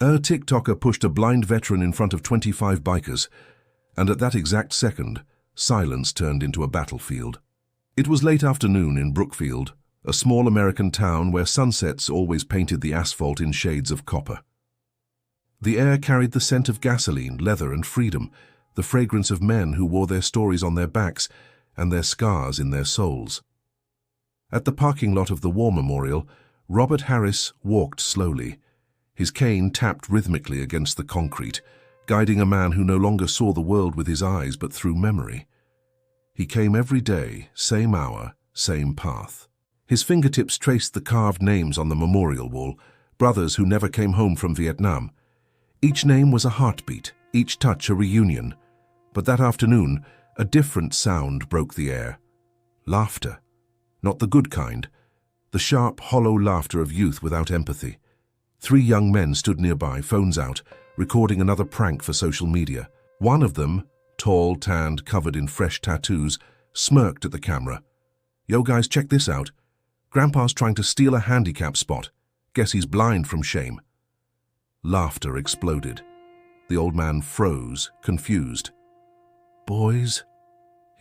A TikToker pushed a blind veteran in front of 25 bikers, and at that exact second, silence turned into a battlefield. It was late afternoon in Brookfield, a small American town where sunsets always painted the asphalt in shades of copper. The air carried the scent of gasoline, leather, and freedom, the fragrance of men who wore their stories on their backs and their scars in their souls. At the parking lot of the War Memorial, Robert Harris walked slowly. His cane tapped rhythmically against the concrete, guiding a man who no longer saw the world with his eyes but through memory. He came every day, same hour, same path. His fingertips traced the carved names on the memorial wall, brothers who never came home from Vietnam. Each name was a heartbeat, each touch a reunion. But that afternoon, a different sound broke the air. Laughter. Not the good kind. The sharp, hollow laughter of youth without empathy. 3 young men stood nearby, phones out, recording another prank for social media. One of them, tall, tanned, covered in fresh tattoos, smirked at the camera. "Yo guys, check this out. Grandpa's trying to steal a handicap spot. Guess he's blind from shame." Laughter exploded. The old man froze, confused. "Boys?"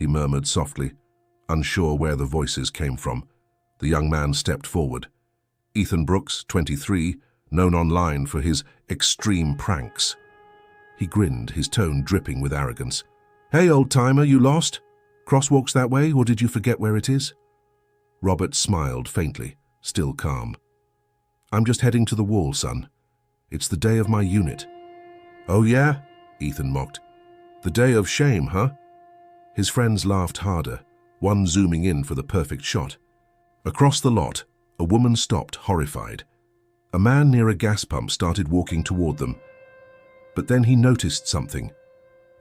he murmured softly, unsure where the voices came from. The young man stepped forward. Ethan Brooks, 23, known online for his extreme pranks. He grinned, his tone dripping with arrogance. "Hey, old-timer, you lost? Crosswalks that way, or did you forget where it is?" Robert smiled faintly, still calm. "I'm just heading to the wall, son. It's the day of my unit." "Oh yeah?" Ethan mocked. "The day of shame, huh?" His friends laughed harder, one zooming in for the perfect shot. Across the lot, a woman stopped, horrified. A man near a gas pump started walking toward them. But then he noticed something.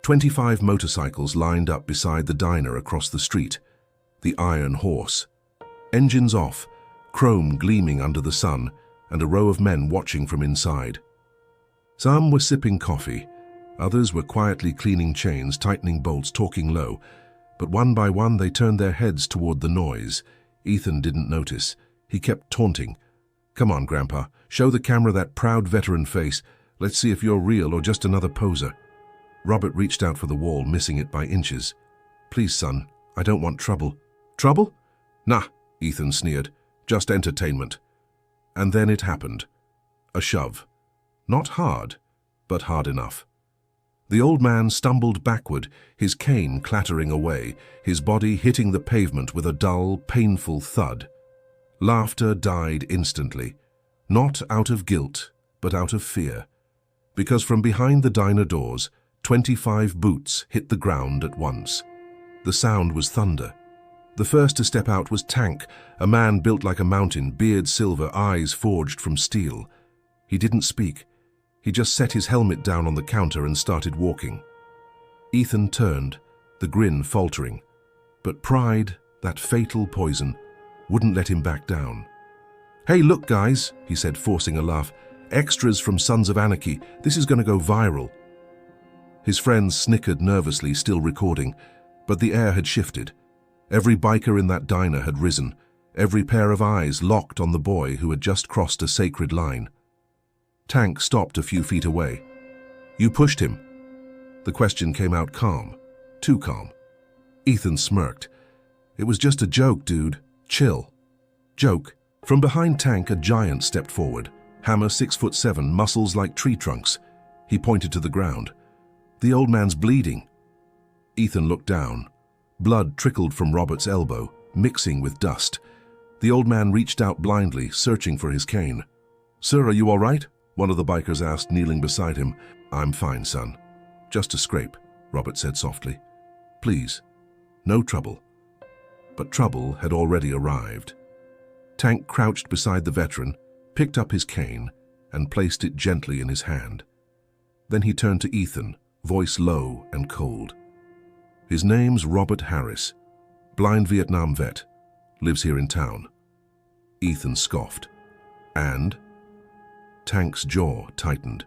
25 motorcycles lined up beside the diner across the street. The Iron Horse. Engines off, chrome gleaming under the sun, and a row of men watching from inside. Some were sipping coffee. Others were quietly cleaning chains, tightening bolts, talking low. But one by one they turned their heads toward the noise. Ethan didn't notice. He kept taunting. "Come on, Grandpa. Show the camera that proud veteran face. Let's see if you're real or just another poser." Robert reached out for the wall, missing it by inches. "Please, son, I don't want trouble." "Trouble? Nah," Ethan sneered. "Just entertainment." And then it happened. A shove. Not hard, but hard enough. The old man stumbled backward, his cane clattering away, his body hitting the pavement with a dull, painful thud. Laughter died instantly, not out of guilt, but out of fear. Because from behind the diner doors, 25 boots hit the ground at once. The sound was thunder. The first to step out was Tank, a man built like a mountain, beard silver, eyes forged from steel. He didn't speak. He just set his helmet down on the counter and started walking. Ethan turned, the grin faltering. But pride, that fatal poison, wouldn't let him back down. "Hey, look, guys," he said, forcing a laugh. "Extras from Sons of Anarchy. This is going to go viral." His friends snickered nervously, still recording, but the air had shifted. Every biker in that diner had risen, every pair of eyes locked on the boy who had just crossed a sacred line. Tank stopped a few feet away. "You pushed him?" The question came out calm, too calm. Ethan smirked. "It was just a joke, dude. Chill." "Joke." From behind Tank, a giant stepped forward. Hammer 6'7", muscles like tree trunks. He pointed to the ground. "The old man's bleeding." Ethan looked down. Blood trickled from Robert's elbow, mixing with dust. The old man reached out blindly, searching for his cane. "Sir, are you all right?" one of the bikers asked, kneeling beside him. "I'm fine, son. Just a scrape," Robert said softly. "Please, no trouble." But trouble had already arrived. Tank crouched beside the veteran, picked up his cane, and placed it gently in his hand. Then he turned to Ethan, voice low and cold. "His name's Robert Harris, blind Vietnam vet, lives here in town." Ethan scoffed. "And?" Tank's jaw tightened.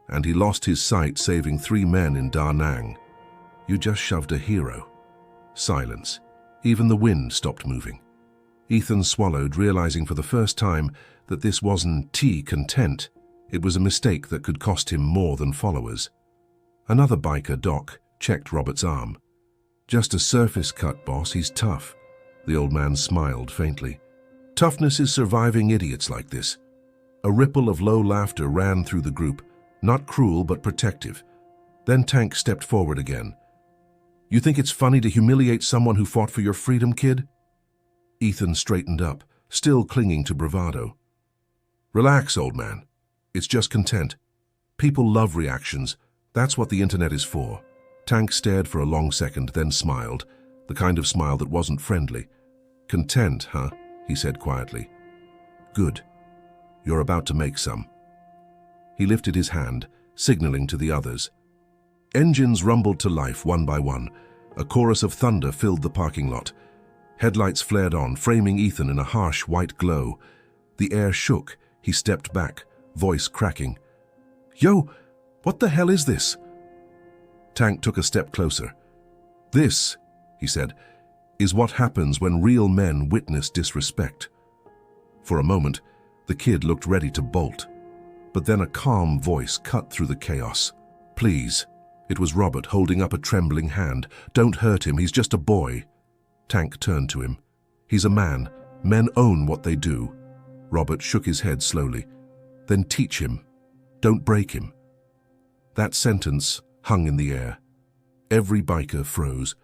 "And he lost his sight saving 3 men in Da Nang. You just shoved a hero." Silence. Even the wind stopped moving. Ethan swallowed, realizing for the first time that this wasn't tea content. It was a mistake that could cost him more than followers. Another biker, Doc, checked Robert's arm. "Just a surface cut, boss. He's tough." The old man smiled faintly. "Toughness is surviving idiots like this." A ripple of low laughter ran through the group, not cruel but protective. Then Tank stepped forward again. "You think it's funny to humiliate someone who fought for your freedom, kid?" Ethan straightened up, still clinging to bravado. "Relax, old man. It's just content. People love reactions. That's what the internet is for." Tank stared for a long second, then smiled, the kind of smile that wasn't friendly. "Content, huh?" he said quietly. "Good. You're about to make some." He lifted his hand, signaling to the others. Engines rumbled to life one by one. A chorus of thunder filled the parking lot. Headlights flared on, framing Ethan in a harsh white glow. The air shook. He stepped back, voice cracking. "Yo, what the hell is this?" Tank took a step closer. "This," he said, "is what happens when real men witness disrespect." For a moment, the kid looked ready to bolt. But then a calm voice cut through the chaos. "Please." It was Robert holding up a trembling hand. "Don't hurt him, he's just a boy." Tank turned to him. "He's a man. Men own what they do." Robert shook his head slowly. "Then teach him. Don't break him." That sentence hung in the air. Every biker froze.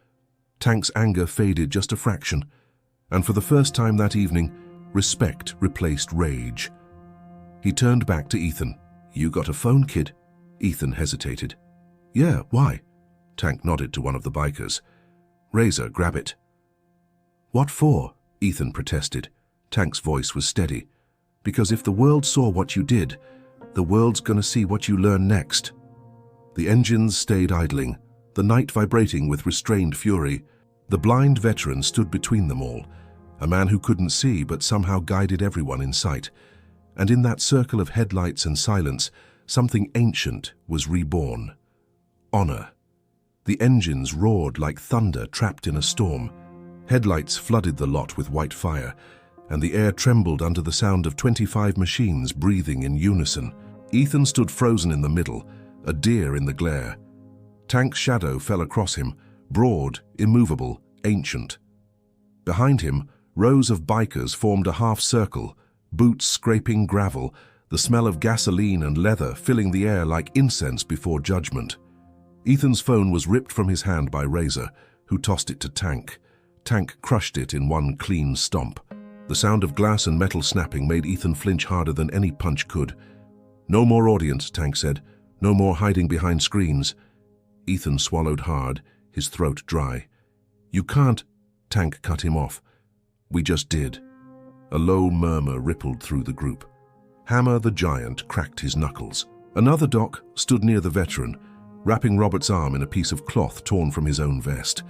Tank's anger faded just a fraction, and for the first time that evening, respect replaced rage. He turned back to Ethan. "You got a phone, kid?" Ethan hesitated. "Yeah, why?" Tank nodded to one of the bikers. "Razor, grab it." "What for?" Ethan protested. Tank's voice was steady. "Because if the world saw what you did, the world's gonna see what you learn next." The engines stayed idling, the night vibrating with restrained fury. The blind veteran stood between them all, a man who couldn't see but somehow guided everyone in sight. And in that circle of headlights and silence, something ancient was reborn. Honor. The engines roared like thunder trapped in a storm. Headlights flooded the lot with white fire, and the air trembled under the sound of 25 machines breathing in unison. Ethan stood frozen in the middle, a deer in the glare. Tank's shadow fell across him, broad, immovable, ancient. Behind him, rows of bikers formed a half circle, boots scraping gravel, the smell of gasoline and leather filling the air like incense before judgment. Ethan's phone was ripped from his hand by Razor, who tossed it to Tank. Tank crushed it in one clean stomp. The sound of glass and metal snapping made Ethan flinch harder than any punch could. "No more audience," Tank said. "No more hiding behind screens." Ethan swallowed hard, his throat dry. "You can't," Tank cut him off. "We just did." A low murmur rippled through the group. Hammer the giant cracked his knuckles. Another doc stood near the veteran, wrapping Robert's arm in a piece of cloth torn from his own vest.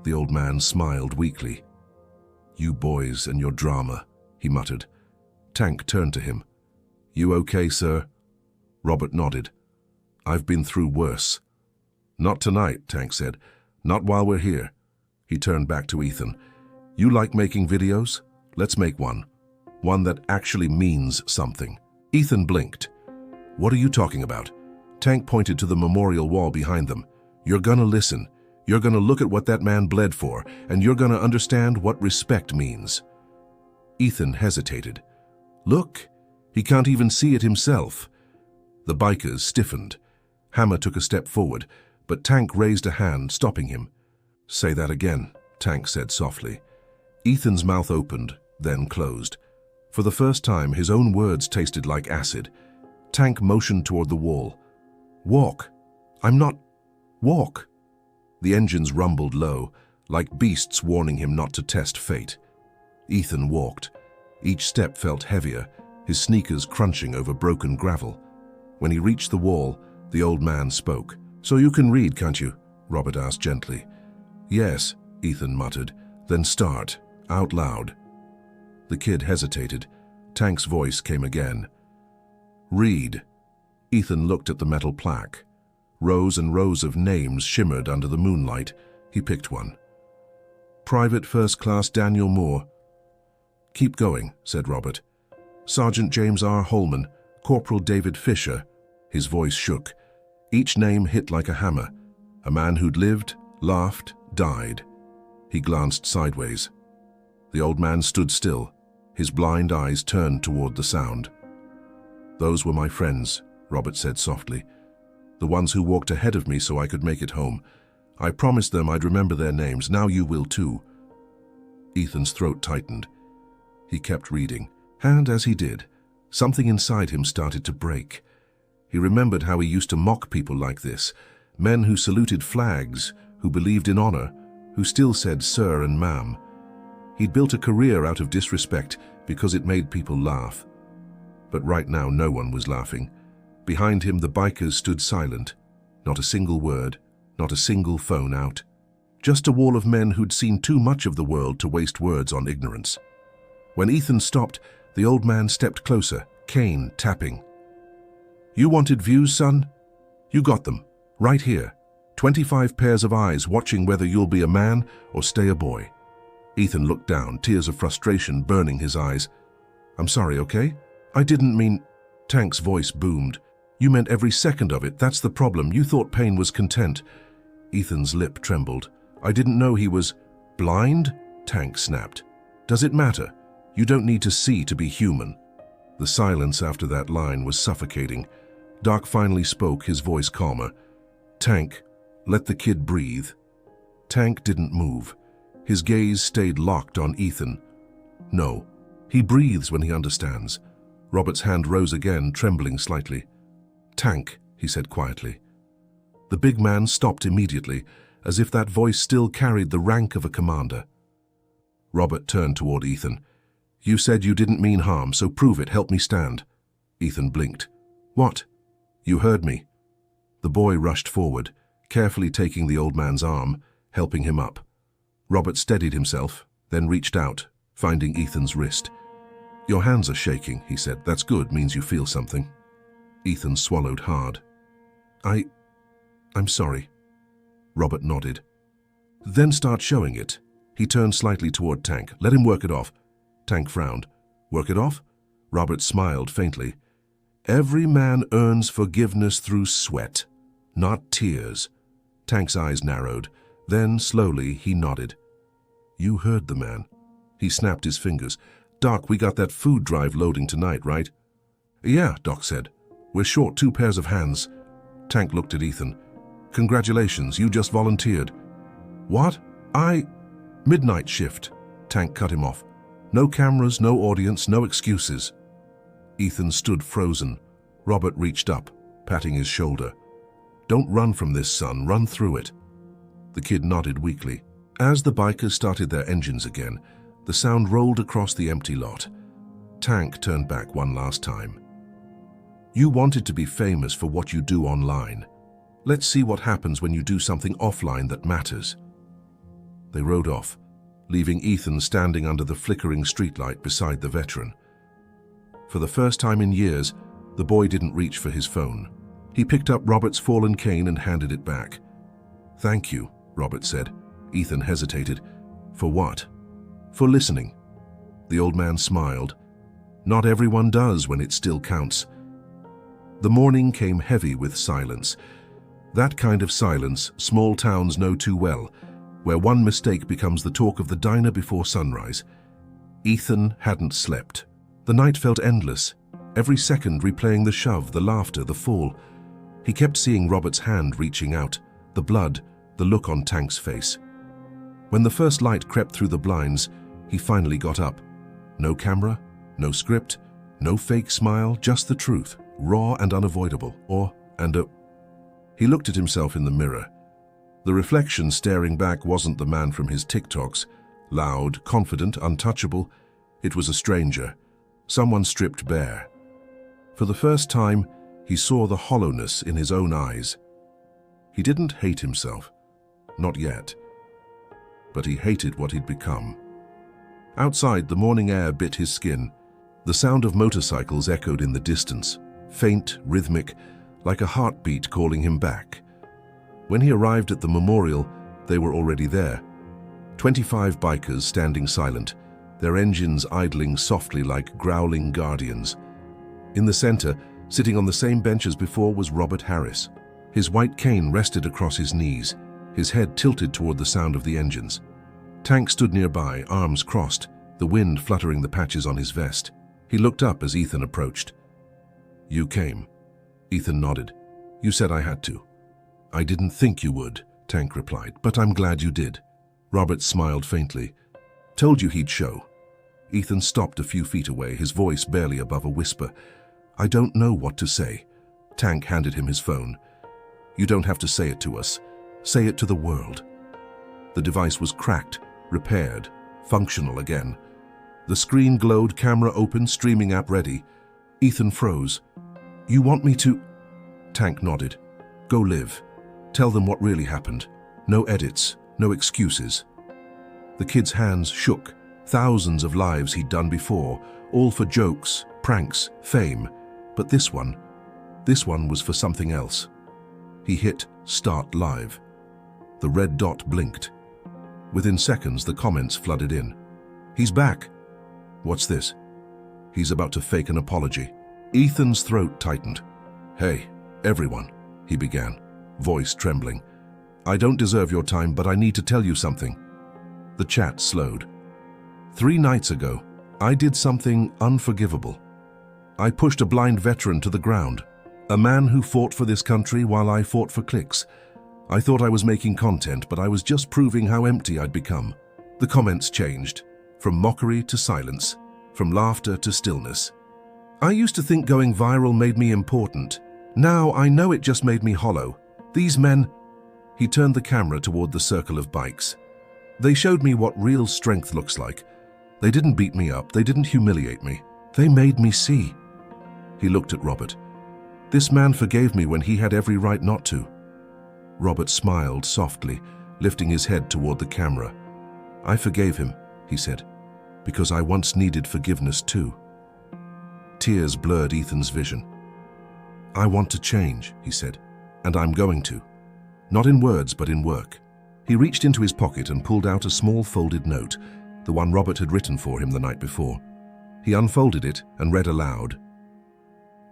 The old man smiled weakly. "You boys and your drama," he muttered. Tank turned to him. "You okay, sir?" Robert nodded. "I've been through worse." "Not tonight," Tank said. "Not while we're here." He turned back to Ethan. "You like making videos? Let's make one. One that actually means something." Ethan blinked. "What are you talking about?" Tank pointed to the memorial wall behind them. "You're gonna listen. You're gonna look at what that man bled for, and you're gonna understand what respect means." Ethan hesitated. "Look, he can't even see it himself." The bikers stiffened. Hammer took a step forward, but Tank raised a hand, stopping him. "Say that again," Tank said softly. Ethan's mouth opened, then closed. For the first time, his own words tasted like acid. Tank motioned toward the wall. "Walk. I'm not... Walk." The engines rumbled low, like beasts warning him not to test fate. Ethan walked. Each step felt heavier, his sneakers crunching over broken gravel. When he reached the wall, the old man spoke. "So you can read, can't you?" Robert asked gently. "Yes," Ethan muttered. "Then start, out loud." The kid hesitated. Tank's voice came again. "Read." Ethan looked at the metal plaque. Rows and rows of names shimmered under the moonlight. He picked one. "Private First Class Daniel Moore." "Keep going," said Robert. "Sergeant James R. Holman, Corporal David Fisher. His voice shook. Each name hit like a hammer. A man who'd lived, laughed, died. He glanced sideways. The old man stood still, his blind eyes turned toward the sound. "Those were my friends," Robert said softly. "The ones who walked ahead of me so I could make it home. I promised them I'd remember their names. Now you will too." Ethan's throat tightened. He kept reading, and as he did, something inside him started to break. He remembered how he used to mock people like this, men who saluted flags, who believed in honor, who still said sir and ma'am. He'd built a career out of disrespect because it made people laugh. But right now no one was laughing. Behind him the bikers stood silent. Not a single word, not a single phone out. Just a wall of men who'd seen too much of the world to waste words on ignorance. When Ethan stopped, the old man stepped closer, cane tapping. "You wanted views, son? You got them, right here. 25 pairs of eyes watching whether you'll be a man or stay a boy." Ethan looked down, tears of frustration burning his eyes. "I'm sorry, okay? I didn't mean..." Tank's voice boomed. "You meant every second of it. That's the problem. You thought pain was content." Ethan's lip trembled. "I didn't know he was..." "Blind?" Tank snapped. "Does it matter? You don't need to see to be human." The silence after that line was suffocating. Doc finally spoke, his voice calmer. "Tank, let the kid breathe." Tank didn't move. His gaze stayed locked on Ethan. "No, he breathes when he understands." Robert's hand rose again, trembling slightly. "Tank," he said quietly. The big man stopped immediately, as if that voice still carried the rank of a commander. Robert turned toward Ethan. "You said you didn't mean harm, so prove it. Help me stand." Ethan blinked. "What?" "You heard me." The boy rushed forward, carefully taking the old man's arm, helping him up. Robert steadied himself, then reached out, finding Ethan's wrist. "Your hands are shaking," he said. "That's good, means you feel something." Ethan swallowed hard. I'm sorry." Robert nodded. "Then start showing it." He turned slightly toward Tank. "Let him work it off." Tank frowned. "Work it off?" Robert smiled faintly. "Every man earns forgiveness through sweat, not tears." Tank's eyes narrowed. Then, slowly, he nodded. "You heard the man." He snapped his fingers. "Doc, we got that food drive loading tonight, right?" "Yeah," Doc said. "We're short 2 pairs of hands." Tank looked at Ethan. "Congratulations, you just volunteered." "What? Midnight shift." Tank cut him off. "No cameras, no audience, no excuses." Ethan stood frozen. Robert reached up, patting his shoulder. "Don't run from this, son. Run through it." The kid nodded weakly. As the bikers started their engines again, the sound rolled across the empty lot. Tank turned back one last time. "You wanted to be famous for what you do online. Let's see what happens when you do something offline that matters." They rode off, leaving Ethan standing under the flickering streetlight beside the veteran. For the first time in years, the boy didn't reach for his phone. He picked up Robert's fallen cane and handed it back. "Thank you," Robert said. Ethan hesitated. "For what?" "For listening." The old man smiled. "Not everyone does when it still counts." The morning came heavy with silence. That kind of silence small towns know too well, where one mistake becomes the talk of the diner before sunrise. Ethan hadn't slept. The night felt endless, every second replaying the shove, the laughter, the fall. He kept seeing Robert's hand reaching out, the blood, the look on Tank's face. When the first light crept through the blinds, he finally got up. No camera, no script, no fake smile, just the truth, raw and unavoidable. He looked at himself in the mirror. The reflection staring back wasn't the man from his TikToks, loud, confident, untouchable. It was a stranger, someone stripped bare. For the first time, he saw the hollowness in his own eyes. He didn't hate himself, not yet, but he hated what he'd become. Outside, the morning air bit his skin. The sound of motorcycles echoed in the distance, faint, rhythmic, like a heartbeat calling him back. When he arrived at the memorial, they were already there. 25 bikers standing silent, their engines idling softly like growling guardians. In the center, Sitting on the same bench as before was Robert Harris. His white cane rested across his knees, his head tilted toward the sound of the engines. Tank stood nearby, arms crossed, the wind fluttering the patches on his vest. He looked up as Ethan approached. "You came." Ethan nodded. "You said I had to." "I didn't think you would," Tank replied, "but I'm glad you did." Robert smiled faintly. "Told you he'd show." Ethan stopped a few feet away, his voice barely above a whisper. "I don't know what to say." Tank handed him his phone. "You don't have to say it to us. Say it to the world." The device was cracked, repaired, functional again. The screen glowed, camera open, streaming app ready. Ethan froze. "You want me to—" Tank nodded. "Go live. Tell them what really happened. No edits, no excuses." The kid's hands shook. Thousands of lives he'd done before, all for jokes, pranks, fame. But this one was for something else. He hit Start Live. The red dot blinked. Within seconds, the comments flooded in. "He's back." "What's this?" "He's about to fake an apology." Ethan's throat tightened. "Hey, everyone," he began, voice trembling. "I don't deserve your time, but I need to tell you something." The chat slowed. 3 nights ago, I did something unforgivable. I pushed a blind veteran to the ground, a man who fought for this country while I fought for clicks. I thought I was making content, but I was just proving how empty I'd become. The comments changed, from mockery to silence, from laughter to stillness. I used to think going viral made me important. Now I know it just made me hollow. These men— He turned the camera toward the circle of bikes. "They showed me what real strength looks like. They didn't beat me up, they didn't humiliate me. They made me see." He looked at Robert. "This man forgave me when he had every right not to." Robert smiled softly, lifting his head toward the camera. "I forgave him," he said, "because I once needed forgiveness too." Tears blurred Ethan's vision. "I want to change," he said, "and I'm going to. Not in words, but in work." He reached into his pocket and pulled out a small folded note, the one Robert had written for him the night before. He unfolded it and read aloud.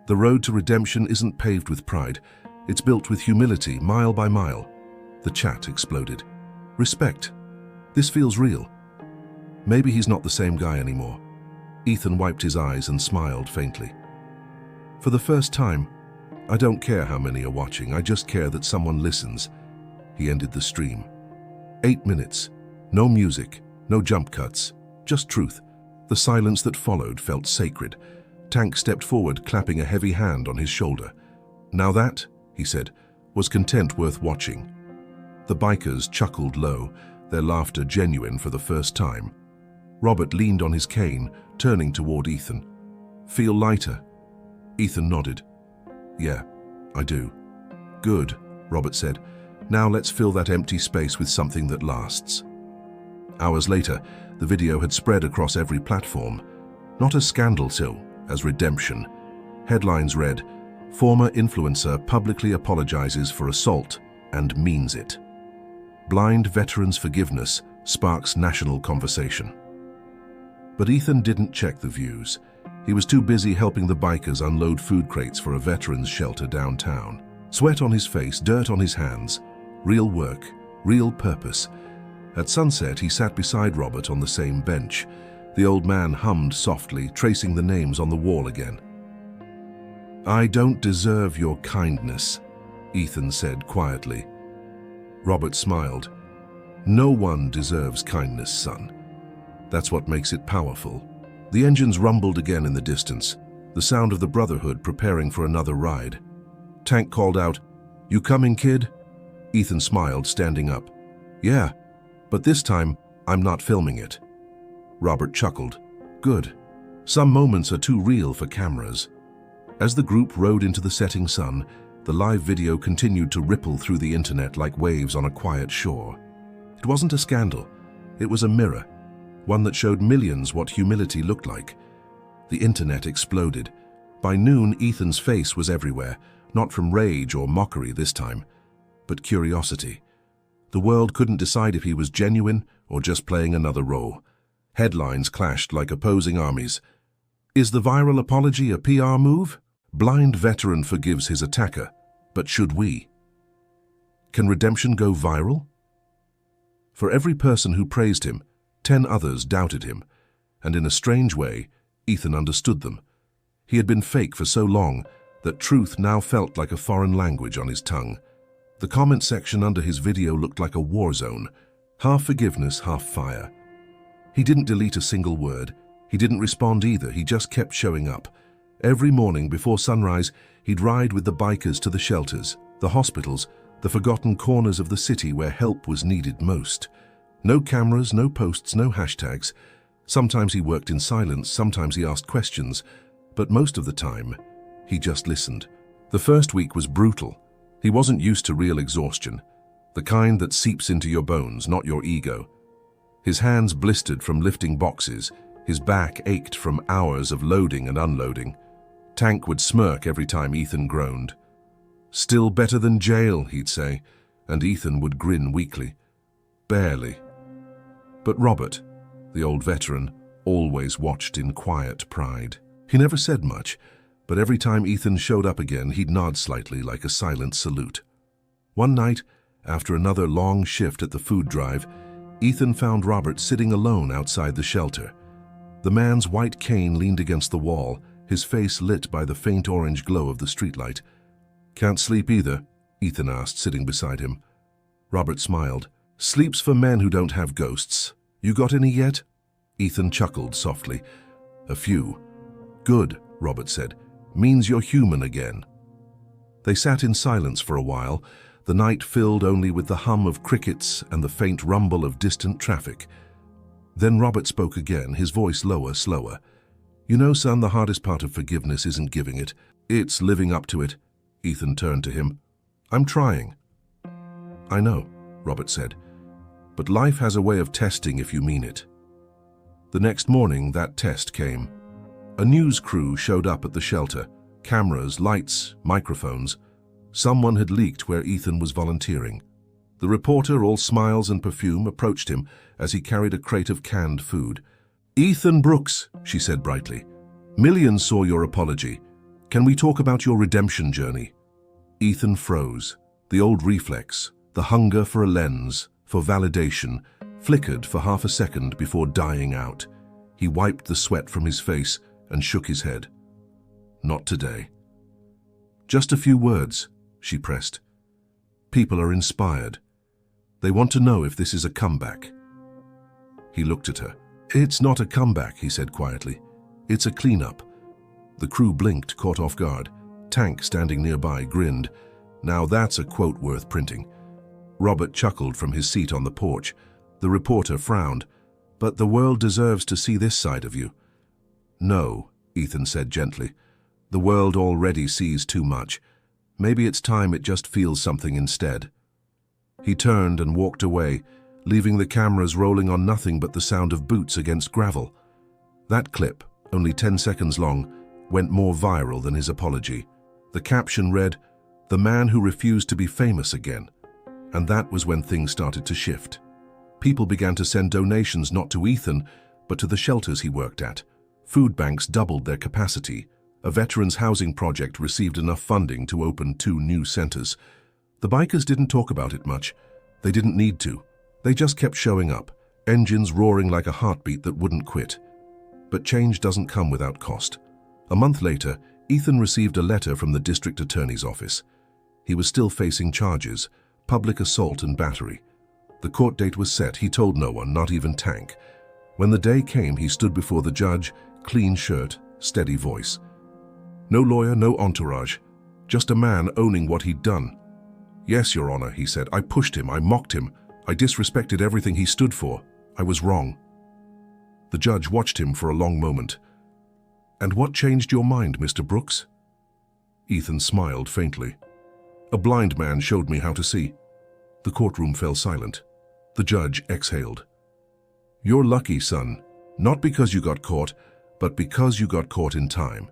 "The road to redemption isn't paved with pride. It's built with humility, mile by mile." The chat exploded. "Respect. This feels real." Maybe he's not the same guy anymore. Ethan wiped his eyes and smiled faintly. "For the first time, I don't care how many are watching, I just care that someone listens." He ended the stream. 8 minutes. No music, no jump cuts, just truth. The silence that followed felt sacred. Tank stepped forward, clapping a heavy hand on his shoulder. "Now that," he said, "was content worth watching." The bikers chuckled low, their laughter genuine for the first time. Robert leaned on his cane, turning toward Ethan. "Feel lighter?" Ethan nodded. "Yeah, I do." "Good," Robert said. "Now let's fill that empty space with something that lasts." Hours later, the video had spread across every platform. Not as scandal so, as redemption. Headlines read, "Former influencer publicly apologizes for assault and means it." Blind veterans' forgiveness sparks national conversation. But Ethan didn't check the views. He was too busy helping the bikers unload food crates for a veterans' shelter downtown. Sweat on his face, dirt on his hands. Real work, real purpose. At sunset, he sat beside Robert on the same bench. The old man hummed softly, tracing the names on the wall again. "I don't deserve your kindness," Ethan said quietly. Robert smiled. "No one deserves kindness, son. That's what makes it powerful." The engines rumbled again in the distance, the sound of the Brotherhood preparing for another ride. Tank called out, "You coming, kid?" Ethan smiled, standing up. "Yeah, but this time, I'm not filming it." Robert chuckled. "Good. Some moments are too real for cameras." As the group rode into the setting sun, the live video continued to ripple through the internet like waves on a quiet shore. It wasn't a scandal. It was a mirror, one that showed millions what humility looked like. The internet exploded. By noon, Ethan's face was everywhere, not from rage or mockery this time, but curiosity. The world couldn't decide if he was genuine or just playing another role. Headlines clashed like opposing armies. Is the viral apology a PR move? Blind veteran forgives his attacker, but should we? Can redemption go viral? For every person who praised him, 10 others doubted him, and in a strange way, Ethan understood them. He had been fake for so long that truth now felt like a foreign language on his tongue. The comment section under his video looked like a war zone, half forgiveness, half fire. He didn't delete a single word. He didn't respond either. He just kept showing up. Every morning before sunrise, he'd ride with the bikers to the shelters, the hospitals, the forgotten corners of the city where help was needed most. No cameras, no posts, no hashtags. Sometimes he worked in silence, sometimes he asked questions, but most of the time, he just listened. The first week was brutal. He wasn't used to real exhaustion, the kind that seeps into your bones, not your ego. His hands blistered from lifting boxes, his back ached from hours of loading and unloading. Tank would smirk every time Ethan groaned. "Still better than jail," he'd say, and Ethan would grin weakly. "Barely." But Robert, the old veteran, always watched in quiet pride. He never said much, but every time Ethan showed up again, he'd nod slightly like a silent salute. One night, after another long shift at the food drive, Ethan found Robert sitting alone outside the shelter. The man's white cane leaned against the wall, his face lit by the faint orange glow of the streetlight. "Can't sleep either?" Ethan asked, sitting beside him. Robert smiled. "Sleep's for men who don't have ghosts. You got any yet?" Ethan chuckled softly. "A few." "Good," Robert said. "Means you're human again." They sat in silence for a while, the night filled only with the hum of crickets and the faint rumble of distant traffic. Then Robert spoke again, his voice lower, slower. "You know, son, the hardest part of forgiveness isn't giving it. It's living up to it." Ethan turned to him. "I'm trying." "I know," Robert said. "But life has a way of testing if you mean it." The next morning, that test came. A news crew showed up at the shelter. Cameras, lights, microphones. Someone had leaked where Ethan was volunteering. The reporter, all smiles and perfume, approached him as he carried a crate of canned food. "Ethan Brooks," she said brightly. "Millions saw your apology. Can we talk about your redemption journey?" Ethan froze. The old reflex, the hunger for a lens, for validation, flickered for half a second before dying out. He wiped the sweat from his face and shook his head. "Not today." "Just a few words," she pressed. "People are inspired. They want to know if this is a comeback." He looked at her. "It's not a comeback," he said quietly. "It's a cleanup." The crew blinked, caught off guard. Tank, standing nearby, grinned. "Now that's a quote worth printing." Robert chuckled from his seat on the porch. The reporter frowned. "But the world deserves to see this side of you." "No," Ethan said gently. "The world already sees too much. Maybe it's time it just feels something instead." He turned and walked away, leaving the cameras rolling on nothing but the sound of boots against gravel. That clip, only 10 seconds long, went more viral than his apology. The caption read, "The man who refused to be famous again." And that was when things started to shift. People began to send donations not to Ethan, but to the shelters he worked at. Food banks doubled their capacity. A veterans' housing project received enough funding to open 2 new centers. The bikers didn't talk about it much. They didn't need to. They just kept showing up, engines roaring like a heartbeat that wouldn't quit. But change doesn't come without cost. A month later, Ethan received a letter from the district attorney's office. He was still facing charges, public assault and battery. The court date was set. He told no one, not even Tank. When the day came, he stood before the judge, clean shirt, steady voice. No lawyer, no entourage, just a man owning what he'd done. "Yes, Your Honor," he said. "I pushed him, I mocked him, I disrespected everything he stood for. I was wrong." The judge watched him for a long moment. "And what changed your mind, Mr. Brooks?" Ethan smiled faintly. "A blind man showed me how to see." The courtroom fell silent. The judge exhaled. "You're lucky, son. Not because you got caught, but because you got caught in time."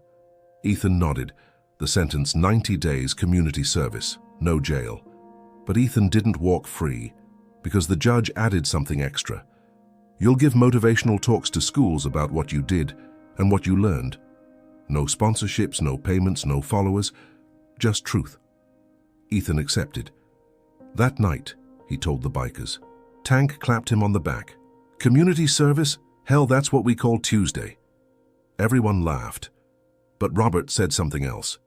Ethan nodded. The sentence, 90 days community service, no jail. But Ethan didn't walk free, because the judge added something extra. "You'll give motivational talks to schools about what you did and what you learned." No sponsorships, no payments, no followers, just truth. Ethan accepted. That night, he told the bikers. Tank clapped him on the back. Community service? Hell, that's what we call Tuesday. Everyone laughed, but Robert said something else.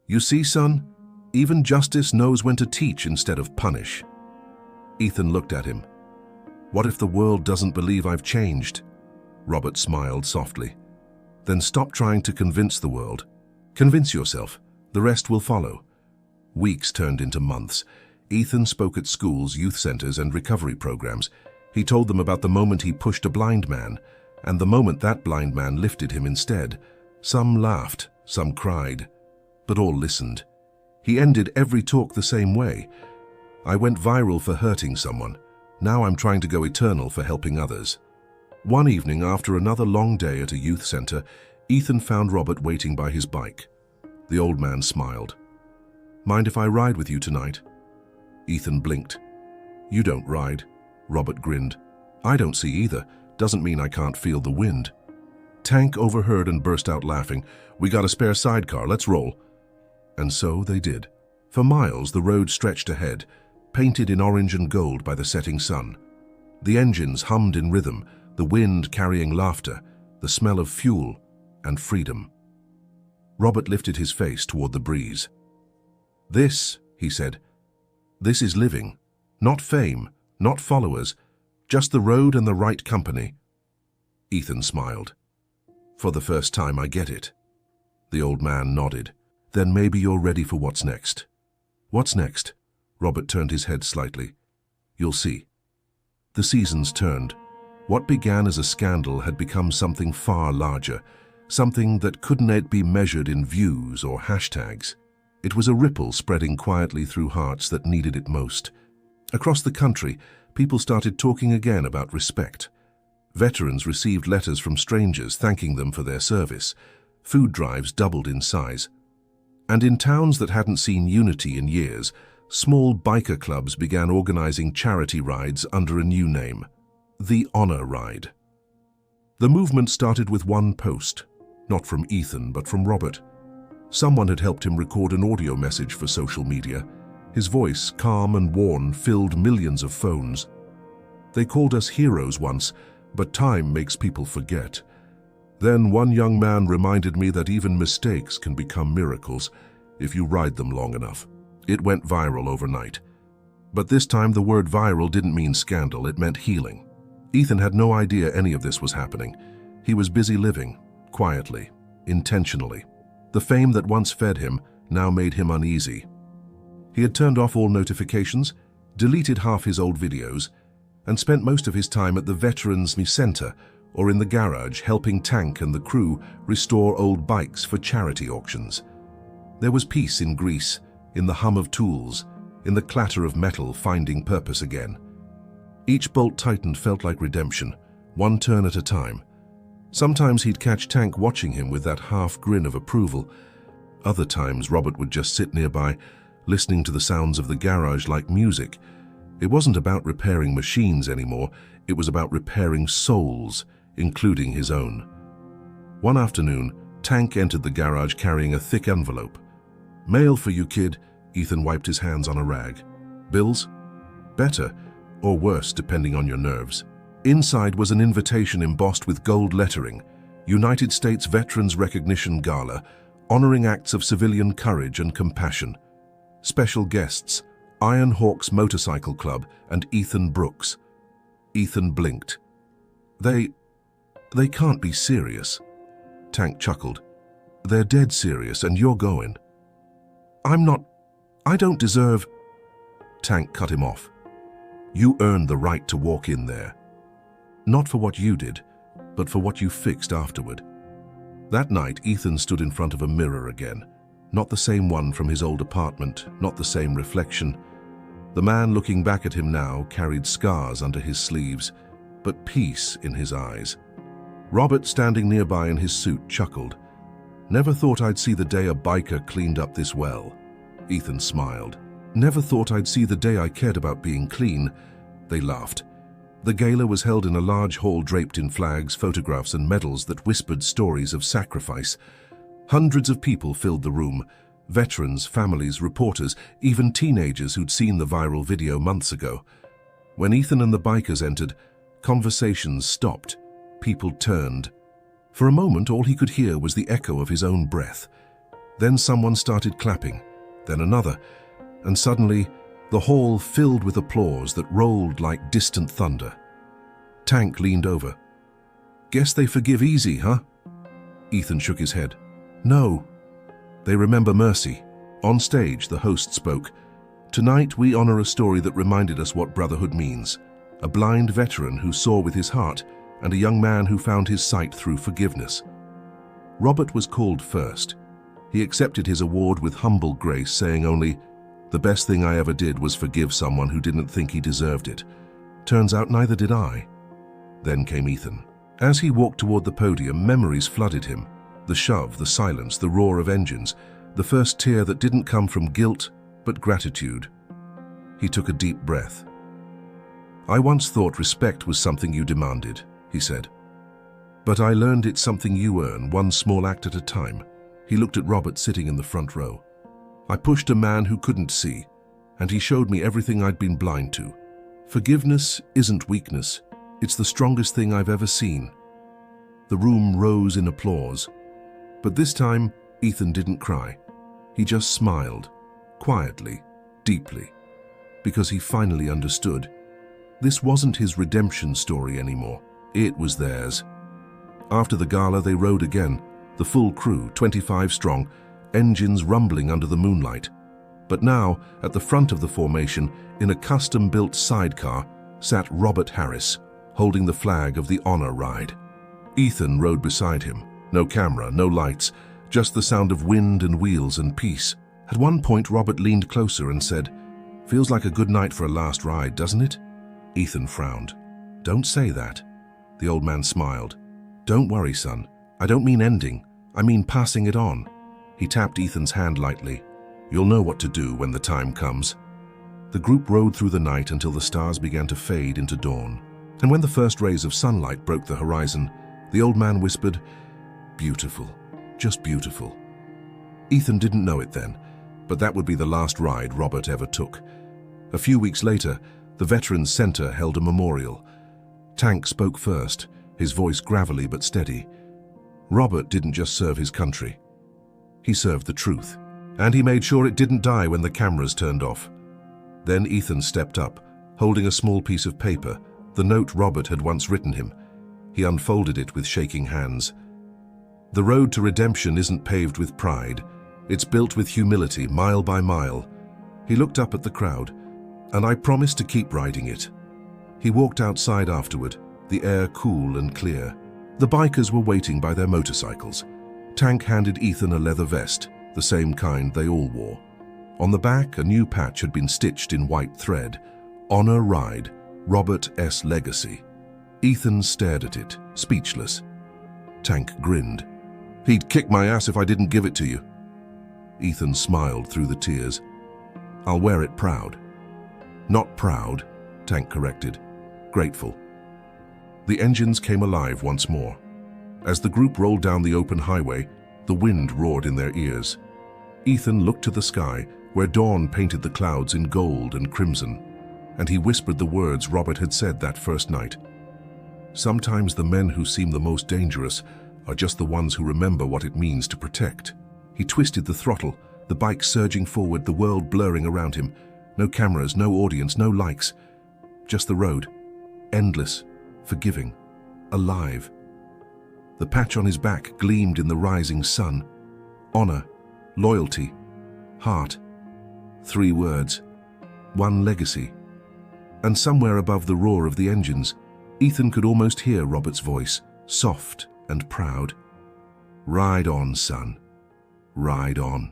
You see, son, even justice knows when to teach instead of punish. Ethan looked at him. What if the world doesn't believe I've changed? Robert smiled softly. Then stop trying to convince the world. Convince yourself. The rest will follow. Weeks turned into months. Ethan spoke at schools, youth centers, and recovery programs. He told them about the moment he pushed a blind man, and the moment that blind man lifted him instead. Some laughed, some cried, but all listened. He ended every talk the same way. I went viral for hurting someone. Now I'm trying to go eternal for helping others. One evening, after another long day at a youth center, Ethan found Robert waiting by his bike. The old man smiled. Mind if I ride with you tonight? Ethan blinked. You don't ride. Robert grinned. I don't see either. Doesn't mean I can't feel the wind. Tank overheard and burst out laughing. We got a spare sidecar, let's roll. And so they did. For miles the road stretched ahead, painted in orange and gold by the setting sun. The engines hummed in rhythm, the wind carrying laughter, the smell of fuel and freedom. Robert lifted his face toward the breeze. This, he said, this is living. Not fame, not followers, just the road and the right company. Ethan smiled. For the first time I get it. The old man nodded. Then maybe you're ready for what's next. What's next? Robert turned his head slightly. You'll see. The seasons turned. What began as a scandal had become something far larger, something that couldn't be measured in views or hashtags. It was a ripple spreading quietly through hearts that needed it most. Across the country, people started talking again about respect. Veterans received letters from strangers thanking them for their service. Food drives doubled in size. And in towns that hadn't seen unity in years, small biker clubs began organizing charity rides under a new name, the Honor Ride. The movement started with one post, not from Ethan but from Robert. Someone had helped him record an audio message for social media. His voice, calm and worn, filled millions of phones. They called us heroes once, but time makes people forget. Then one young man reminded me that even mistakes can become miracles if you ride them long enough. It went viral overnight. But this time the word viral didn't mean scandal, it meant healing. Ethan had no idea any of this was happening. He was busy living, quietly, intentionally. The fame that once fed him now made him uneasy. He had turned off all notifications, deleted half his old videos, and spent most of his time at the Veterans Center or in the garage helping Tank and the crew restore old bikes for charity auctions. There was peace in Greece, in the hum of tools, in the clatter of metal finding purpose again. Each bolt tightened felt like redemption, one turn at a time. Sometimes he'd catch Tank watching him with that half grin of approval. Other times Robert would just sit nearby, listening to the sounds of the garage like music. It wasn't about repairing machines anymore, it was about repairing souls, including his own. One afternoon, Tank entered the garage carrying a thick envelope. Mail for you, kid. Ethan wiped his hands on a rag. Bills? Better, or worse, depending on your nerves. Inside was an invitation embossed with gold lettering, United States Veterans Recognition Gala, honoring acts of civilian courage and compassion. Special guests, Iron Hawks Motorcycle Club and Ethan Brooks. Ethan blinked. They can't be serious. Tank chuckled. They're dead serious and you're going. I don't deserve... Tank cut him off. You earned the right to walk in there. Not for what you did, but for what you fixed afterward. That night, Ethan stood in front of a mirror again. Not the same one from his old apartment, not the same reflection. The man looking back at him now carried scars under his sleeves, but peace in his eyes. Robert, standing nearby in his suit, chuckled. Never thought I'd see the day a biker cleaned up this well. Ethan smiled. Never thought I'd see the day I cared about being clean. They laughed. The gala was held in a large hall draped in flags, photographs and medals that whispered stories of sacrifice. Hundreds of people filled the room. Veterans, families, reporters, even teenagers who'd seen the viral video months ago. When Ethan and the bikers entered, conversations stopped. People turned. For a moment, all he could hear was the echo of his own breath. Then someone started clapping, then another, and suddenly the hall filled with applause that rolled like distant thunder. Tank leaned over. "Guess they forgive easy, huh?" Ethan shook his head. "No. They remember mercy." On stage, the host spoke. "Tonight we honor a story that reminded us what brotherhood means. A blind veteran who saw with his heart, and a young man who found his sight through forgiveness." Robert was called first. He accepted his award with humble grace, saying only, "The best thing I ever did was forgive someone who didn't think he deserved it. Turns out neither did I." Then came Ethan. As he walked toward the podium, memories flooded him. The shove, the silence, the roar of engines, the first tear that didn't come from guilt, but gratitude. He took a deep breath. "I once thought respect was something you demanded," he said. "But I learned it's something you earn, one small act at a time." He looked at Robert sitting in the front row. "I pushed a man who couldn't see, and he showed me everything I'd been blind to. Forgiveness isn't weakness. It's the strongest thing I've ever seen." The room rose in applause. But this time, Ethan didn't cry. He just smiled, quietly, deeply, because he finally understood. This wasn't his redemption story anymore. It was theirs. After the gala, they rode again, the full crew, 25 strong, engines rumbling under the moonlight. But now, at the front of the formation, in a custom-built sidecar, sat Robert Harris, holding the flag of the honor ride. Ethan rode beside him. No camera, no lights, just the sound of wind and wheels and peace. At one point, Robert leaned closer and said, "Feels like a good night for a last ride, doesn't it?" Ethan frowned. "Don't say that." The old man smiled. "Don't worry, son. I don't mean ending. I mean passing it on." He tapped Ethan's hand lightly. "You'll know what to do when the time comes." The group rode through the night until the stars began to fade into dawn. And when the first rays of sunlight broke the horizon, the old man whispered, "Beautiful, just beautiful." Ethan didn't know it then, but that would be the last ride Robert ever took. A few weeks later, the Veterans Center held a memorial. Tank spoke first, his voice gravelly but steady. Robert didn't just serve his country. He served the truth, and he made sure it didn't die when the cameras turned off. Then Ethan stepped up, holding a small piece of paper, the note Robert had once written him. He unfolded it with shaking hands. "The road to redemption isn't paved with pride. It's built with humility, mile by mile." He looked up at the crowd, "And I promise to keep riding it." He walked outside afterward, the air cool and clear. The bikers were waiting by their motorcycles. Tank handed Ethan a leather vest, the same kind they all wore. On the back, a new patch had been stitched in white thread. "Honor Ride, Robert S. Legacy." Ethan stared at it, speechless. Tank grinned. "He'd kick my ass if I didn't give it to you." Ethan smiled through the tears. "I'll wear it proud." "Not proud," Tank corrected. "Grateful." The engines came alive once more. As the group rolled down the open highway, the wind roared in their ears. Ethan looked to the sky, where dawn painted the clouds in gold and crimson, and he whispered the words Robert had said that first night. "Sometimes the men who seem the most dangerous are just the ones who remember what it means to protect." He twisted the throttle, the bike surging forward, the world blurring around him. No cameras, no audience, no likes. Just the road. Endless, forgiving, alive. The patch on his back gleamed in the rising sun. Honor, loyalty, heart. 3 words. 1 legacy. And somewhere above the roar of the engines, Ethan could almost hear Robert's voice, soft and proud. "Ride on, son. Ride on."